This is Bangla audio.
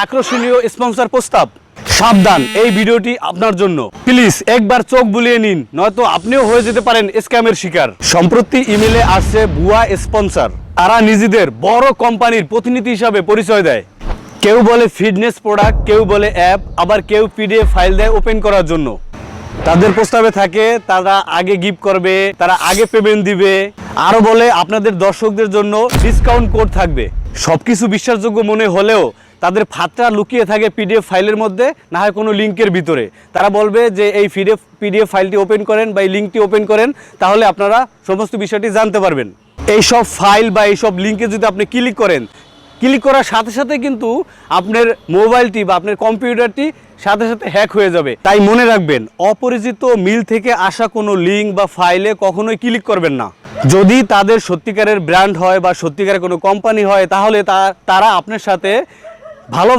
আকর্ষণীয় স্পন্সর প্রস্তাব। সাবধান, এই ভিডিওটি আপনার জন্য। প্লিজ একবার চোখ বুলিয়ে নিন, নয়তো আপনিও হয়ে যেতে পারেন স্ক্যামের শিকার। সম্প্রতি ইমেলে আসছে ভুয়া স্পন্সর। তারা নিজেদের বড় কোম্পানির প্রতিনিধি হিসাবে পরিচয় দেয়। কেউ বলে ফিটনেস প্রোডাক্ট, কেউ বলে অ্যাপ, আবার কেউ পিডিএফ ফাইল দেয় ওপেন করার জন্য। তাদের প্রস্তাবে থাকে তারা আগে গিফট করবে, তারা আগে পেমেন্ট দিবে, আরও বলে আপনাদের দর্শকদের জন্য ডিসকাউন্ট কোড থাকবে। সবকিছু বিশ্বাসযোগ্য মনে হলেও তাদের ফাঁদটা লুকিয়ে থাকে পিডিএফ ফাইলের মধ্যে, না হয় কোনো লিঙ্কের ভিতরে। তারা বলবে যে এই পিডিএফ ফাইলটি ওপেন করেন বা এই লিঙ্কটি ওপেন করেন, তাহলে আপনারা সমস্ত বিষয়টি জানতে পারবেন। এইসব ফাইল বা এইসব লিঙ্কে যদি আপনি ক্লিক করেন, ক্লিক করার সাথে সাথে কিন্তু আপনার মোবাইলটি বা আপনার কম্পিউটারটি সাথে সাথে হ্যাক হয়ে যাবে। তাই মনে রাখবেন, অপরিচিত মিল থেকে আসা কোনো লিঙ্ক বা ফাইলে কখনোই ক্লিক করবেন না। যদি তাদের সত্যিকারের ব্র্যান্ড হয় বা সত্যিকারের কোনো কোম্পানি হয়, তাহলে তারা আপনার সাথে ভালো